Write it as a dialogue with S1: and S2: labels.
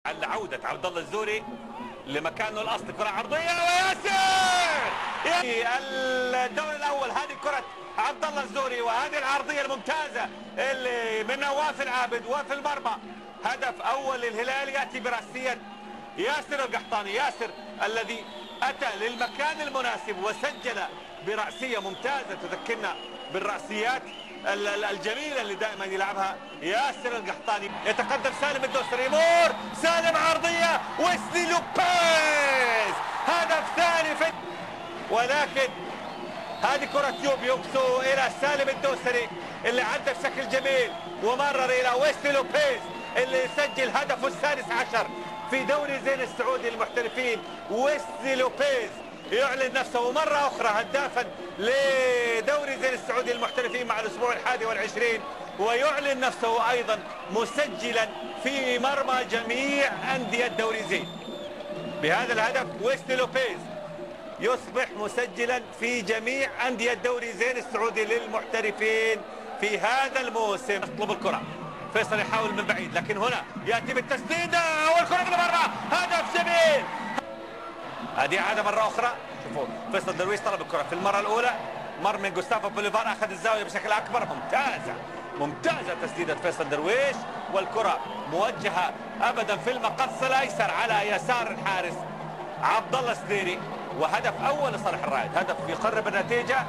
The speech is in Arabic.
S1: على عودة عبد الله الزوري لمكانه الاصلي، كرة عرضية وياسر الدور الاول. هذه كرة عبد الله الزوري وهذه العرضية الممتازة اللي من نواف العابد وفي المرمى. هدف اول للهلال ياتي براسية ياسر القحطاني، ياسر الذي اتى للمكان المناسب وسجل براسية ممتازة تذكرنا بالراسيات الجميلة اللي دائما يلعبها ياسر القحطاني. يتقدم سالم الدوسري، يمر سالم عرضية ويسلي لوبيز، هدف ثاني ولكن هذه كرة تيوب يبسو إلى سالم الدوسري اللي عدى بشكل جميل ومرر إلى ويسلي لوبيز اللي يسجل هدفه السادس عشر في دوري زين السعودي للمحترفين. ويسلي لوبيز يعلن نفسه مرة أخرى هدافا لدوري زين السعودي للمحترفين مع الأسبوع 21، ويعلن نفسه أيضا مسجلا في مرمى جميع أندية دوري زين. بهذا الهدف ويسلي لوبيز يصبح مسجلا في جميع أندية دوري زين السعودي للمحترفين في هذا الموسم. يطلب الكرة، فيصل يحاول من بعيد لكن هنا يأتي بالتسديدة والكرة من برا، هدف جميل. هذه عادة مرة أخرى، شوفوا فيصل درويش طلب الكرة في المرة الأولى، مر من جوستافو بوليفار أخذ الزاوية بشكل أكبر، ممتازة تسديدة فيصل درويش، والكرة موجهة أبدا في المقص الأيسر على يسار الحارس عبد الله السديري، وهدف أول لصالح الرائد، هدف يقرب النتيجة